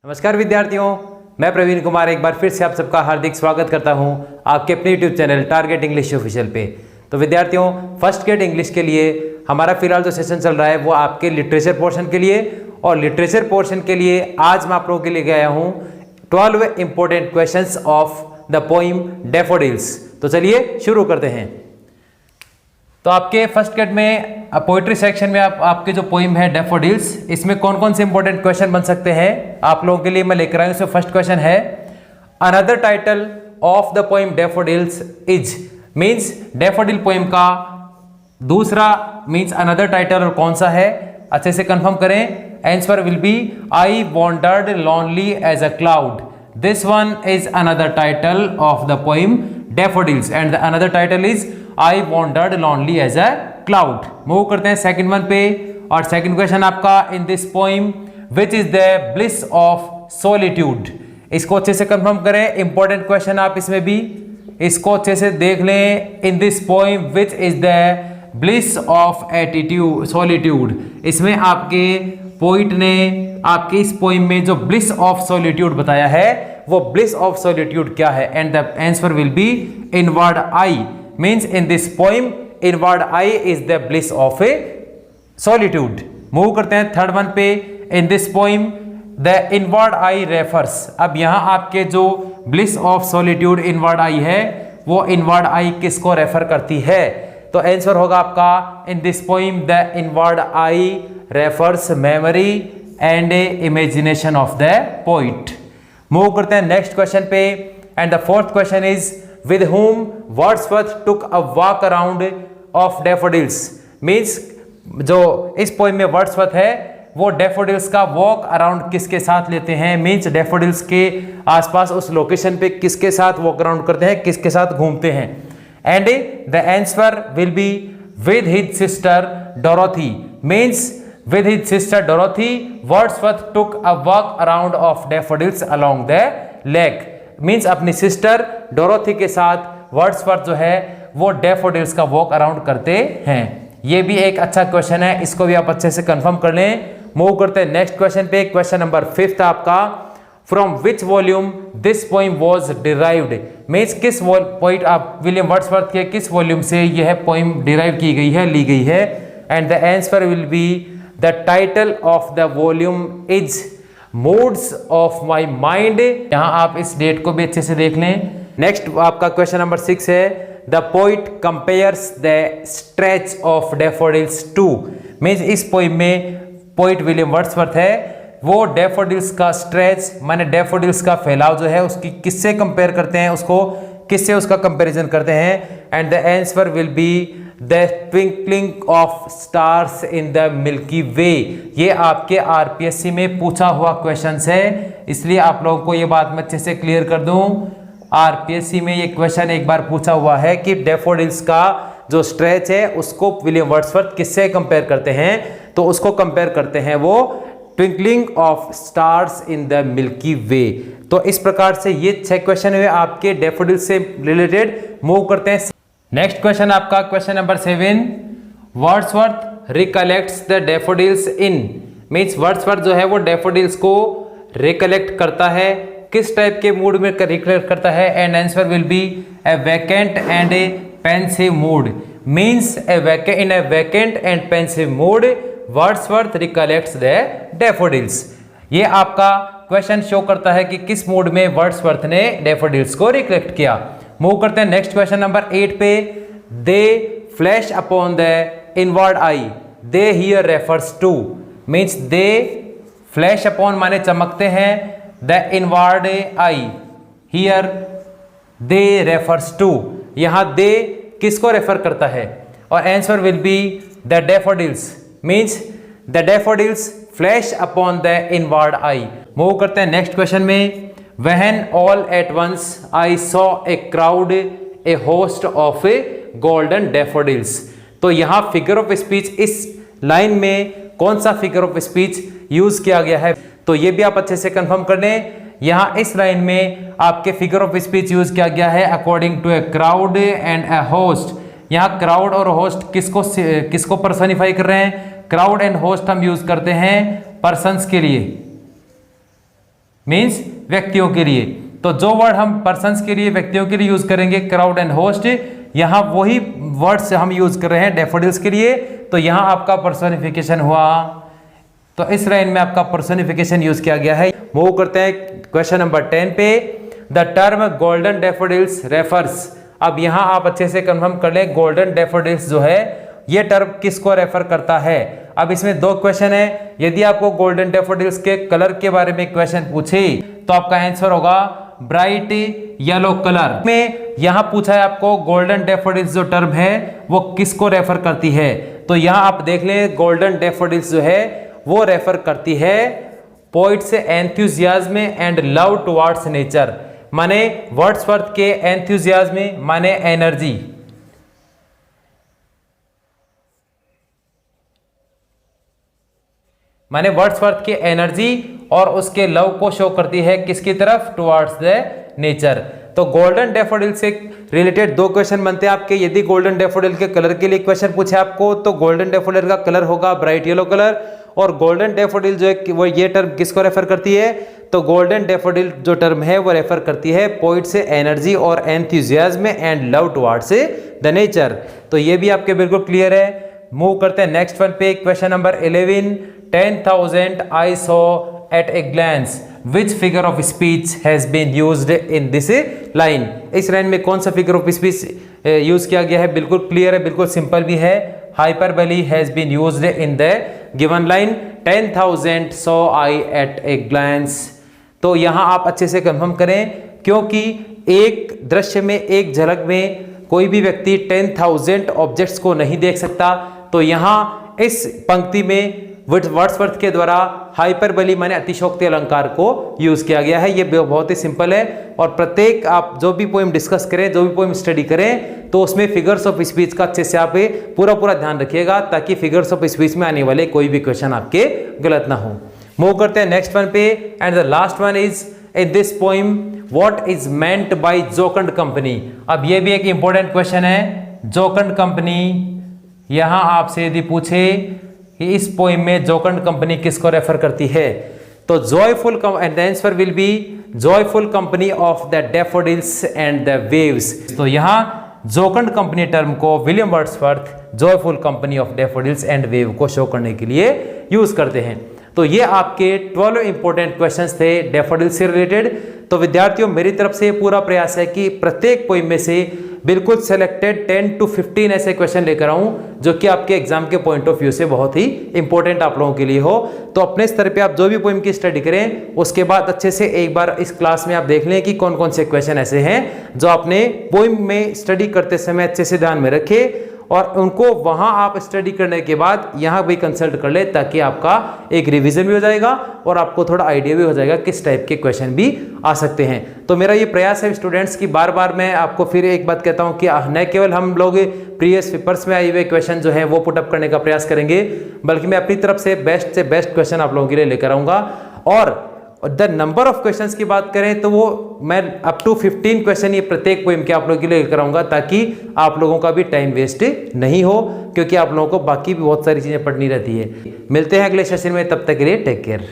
नमस्कार विद्यार्थियों, मैं प्रवीण कुमार एक बार फिर से आप सबका हार्दिक स्वागत करता हूं आपके अपने YouTube channel target English official पे। तो विद्यार्थियों, फर्स्ट गेट इंग्लिश के लिए हमारा फिलहाल जो सेशन चल रहा है वो आपके लिटरेचर पोर्शन के लिए, और लिटरेचर पोर्शन के लिए आज मैं आप लोगों के लिए गया हूँ 12 important questions of the poem daffodils. तो चलिए शुरू करते हैं। तो आपके फर्स्ट गेट में पोइट्री सेक्शन में आपके जो पोइम है डैफोडिल्स, इसमें कौन कौन से इंपॉर्टेंट क्वेश्चन बन सकते हैं आप लोगों के लिए मैं लेकर आया हूं। इसमें फर्स्ट क्वेश्चन है another title of the poem daffodils is, means daffodil poem का दूसरा मींस अनदर टाइटल और कौन सा है, अच्छे से कंफर्म करें। Answer will be I wandered lonely as a cloud. This one is another title of the poem daffodils and the another title is I wandered lonely as a cloud. Move करते हैं second one पे, और second question आपका in this poem which is the bliss of solitude. इसको अच्छे से confirm करें, important question आप इसमें भी इसको अच्छे से देख लें। इन this poem which is the bliss of attitude solitude, इसमें आपके पोइट ने आपके इस पोइम में जो ब्लिस ऑफ सॉलिट्यूड बताया है वो ब्लिस ऑफ सॉलिट्यूड क्या है, and the answer will B inward I. Means in this poem inward I is the bliss of A solitude. Move करते हैं थर्ड वन पे। इन this poem the inward I refers, अब यहां आपके जो bliss of solitude inward आई है वो inward आई किसको रेफर करती है, तो आंसर होगा आपका in this poem the inward I refers memory and imagination of the poet. Move करते हैं नेक्स्ट क्वेश्चन पे, and the fourth question is with whom Wordsworth took a walk around of daffodils। Means जो इस poem में Wordsworth है वो daffodils का walk around किसके साथ लेते हैं, मीन्स डैफोडिल्स के आसपास उस लोकेशन पे किसके साथ वॉक अराउंड करते हैं, किसके साथ घूमते हैं, and the answer will be with his sister Dorothy. Means with his sister Dorothy Wordsworth took a walk around of daffodils along the lake. Means अपनी सिस्टर डोरोथी के साथ वर्ड्सवर्थ जो है वो डैफोडिल्स का वॉक अराउंड करते हैं। ये भी एक अच्छा क्वेश्चन है, इसको भी आप अच्छे से कंफर्म कर लें। मूव करते हैं नेक्स्ट क्वेश्चन पे। क्वेश्चन नंबर 5 आपका from which volume this poem was derived. Means किस पोइट आप विलियम वर्ड्सवर्थ के किस वॉल्यूम से यह पोइम डिराइव की गई है, ली गई है, and the answer will be the title of the volume is moods of my mind. यहां आप इस डेट को भी अच्छे से देख लें। नेक्स्ट आपका क्वेश्चन नंबर 6 है the poet compares the stretch of daffodils to. Means इस पोइम में पोइट विलियम वर्ड्सवर्थ है वो डैफोडिल्स का स्ट्रेच माने डैफोडिल्स का फैलाव जो है उसकी किससे कंपेयर करते हैं, उसको किससे उसका कंपैरिजन करते हैं, and the answer will be the twinkling of stars in the Milky Way. ये आपके आरपीएससी में पूछा हुआ क्वेश्चन है, इसलिए आप लोगों को ये बात मैं अच्छे से क्लियर कर दूं। आरपीएससी में ये क्वेश्चन एक बार पूछा हुआ है कि डैफोडिल्स का जो स्ट्रेच है उसको विलियम वर्ड्सवर्थ किससे कंपेयर करते हैं, तो उसको कंपेयर करते हैं वो twinkling of stars in the Milky Way. तो इस प्रकार से ये 6 क्वेश्चन हुए आपके डैफोडिल्स से रिलेटेड। मूव करते हैं नेक्स्ट क्वेश्चन आपका question number 7 Wordsworth recollects the daffodils in. Means Wordsworth जो है वो डैफोडिल्स को रिकलेक्ट करता है, किस टाइप के मूड में रिकलेक्ट करता है, and answer will be a vacant and a pensive mood. Means in a vacant and pensive mood Wordsworth recollects the daffodils. ये आपका क्वेश्चन शो करता है कि किस मूड में वर्ड्सवर्थ ने डैफोडिल्स को रिकलेक्ट किया। मूव करते हैं नेक्स्ट क्वेश्चन नंबर 8 पे। They flash upon the inward eye, they here refers to. Means they flash upon माने चमकते हैं, the inward eye here they refers to, यहां दे किसको रेफर करता है, और answer will be the daffodils. Means the daffodils flash upon the inward eye. Move करते हैं नेक्स्ट क्वेश्चन में। When all at once I saw a crowd, a host of golden daffodils। तो यहाँ figure of speech इस line में कौन सा figure of speech use किया गया है, तो ये भी आप अच्छे से कंफर्म कर लें। यहाँ इस लाइन में आपके फिगर ऑफ स्पीच यूज किया गया है according to a crowd and a host. यहाँ क्राउड और होस्ट किसको पर्सनिफाई कर रहे हैं, क्राउड एंड होस्ट हम यूज करते हैं पर्सन्स के लिए। मीन्स व्यक्तियों के लिए। तो जो वर्ड हम पर्सन्स के लिए, व्यक्तियों के लिए यूज करेंगे क्राउड एंड होस्ट, यहाँ वही वर्ड्स हम यूज कर रहे हैं डैफोडिल्स के लिए। तो यहाँ आपका पर्सोनिफिकेशन हुआ, तो इस लाइन में आपका पर्सोनिफिकेशन यूज किया गया है। मूव करते हैं क्वेश्चन नंबर 10 पे। The term golden daffodils refers, अब यहाँ आप अच्छे से कंफर्म कर लें गोल्डन डैफोडिल्स जो है ये टर्म किसको रेफर करता है। अब इसमें दो क्वेश्चन है, यदि आपको गोल्डन डैफोडिल्स के कलर के बारे में क्वेश्चन पूछे तो आपका आंसर होगा ब्राइट येलो कलर में। यहां पूछा है आपको गोल्डन डैफोडिल्स जो टर्म है वो किसको रेफर करती है, तो यहां आप देख लें गोल्डन डैफोडिल्स जो है वो रेफर करती है poets enthusiasm and love towards nature, माने वर्ड्सवर्थ के एंथुसियाज्म माने एनर्जी, माने वर्ड्सवर्थ के एनर्जी और उसके लव को शो करती है किसकी तरफ, टुवर्ड्स द नेचर। तो गोल्डन डैफोडिल से रिलेटेड दो क्वेश्चन बनते हैं आपके। यदि गोल्डन डैफोडिल के कलर के लिए क्वेश्चन पूछे आपको तो गोल्डन डैफोडिल का कलर होगा ब्राइट येलो कलर, और गोल्डन डैफोडिल जो है वो ये टर्म किसको रेफर करती है, तो गोल्डन डैफोडिल जो टर्म है वो रेफर करती है पोइट से एनर्जी और enthusiasm and love towards the nature. तो ये भी आपके बिल्कुल क्लियर है। मूव करते हैं नेक्स्ट वन पे, question number 11। 10,000 I saw at a glance. Which figure of speech has been used in this line? इस लाइन में कौन सा फिगर ऑफ स्पीच यूज किया गया है, बिल्कुल क्लियर है, बिल्कुल सिंपल भी है। Hyperbole has been used in the given line 10,000 saw I at a glance। तो यहां आप अच्छे से कंफर्म करें, क्योंकि एक दृश्य में, एक झलक में कोई भी व्यक्ति 10,000 ऑब्जेक्ट्स को नहीं देख सकता। तो यहां इस पंक्ति में वर्ड्सवर्थ के द्वारा हाइपरबली माने अतिशयोक्ति अलंकार को यूज किया गया है। ये बहुत ही सिंपल है, और प्रत्येक आप जो भी पोएम डिस्कस करें, जो भी पोएम स्टडी करें, तो उसमें फिगर्स ऑफ स्पीच का अच्छे से आप पूरा ध्यान रखिएगा, ताकि फिगर्स ऑफ स्पीच में आने वाले कोई भी क्वेश्चन आपके गलत ना हो। मूव करते हैं नेक्स्ट वन पे, and the last one is in this poem what is meant by जोकंड company. अब ये भी एक इंपॉर्टेंट क्वेश्चन है, जोकंड कंपनी। यहां आपसे यदि पूछे कि इस पोएम में जोकंड कंपनी किसको रेफर करती है, तो joyful and the answer will B joyful company of the daffodils and the waves. तो यहां जोकंड कंपनी टर्म को William Wordsworth joyful company of daffodils and wave को शो करने के लिए यूज करते हैं। तो ये आपके 12 इंपॉर्टेंट क्वेश्चंस थे डैफोडिल्स से रिलेटेड। तो विद्यार्थियों, मेरी तरफ से पूरा प्रयास है कि प्रत्येक पोएम में से बिल्कुल सेलेक्टेड 10 to 15 ऐसे क्वेश्चन लेकर आऊं जो कि आपके एग्जाम के पॉइंट ऑफ व्यू से बहुत ही इंपॉर्टेंट आप लोगों के लिए हो। तो अपने स्तर पे आप जो भी पोएम की स्टडी करें, उसके बाद अच्छे से एक बार इस क्लास में आप देख लें कि कौन कौन से क्वेश्चन ऐसे हैं जो आपने पोएम में स्टडी करते समय अच्छे से ध्यान में रखे, और उनको वहां आप स्टडी करने के बाद यहां भी कंसल्ट कर ले, ताकि आपका एक रिवीजन भी हो जाएगा और आपको थोड़ा आइडिया भी हो जाएगा किस टाइप के क्वेश्चन भी आ सकते हैं। तो मेरा ये प्रयास है स्टूडेंट्स की, बार बार मैं आपको फिर एक बात कहता हूं कि न केवल हम लोग प्रीवियस पेपर्स में आए हुए क्वेश्चन जो है वो पुटअप करने का प्रयास करेंगे, बल्कि मैं अपनी तरफ से बेस्ट क्वेश्चन आप लोगों के लिए लेकर आऊंगा। और द नंबर ऑफ क्वेश्चंस की बात करें तो वो मैं अप टू 15 क्वेश्चन ये प्रत्येक पोएम के आप लोगों के लिए लेकर आऊंगा, ताकि आप लोगों का भी टाइम वेस्ट नहीं हो, क्योंकि आप लोगों को बाकी भी बहुत सारी चीजें पढ़नी रहती है। मिलते हैं अगले सेशन में, तब तक के लिए टेक केयर।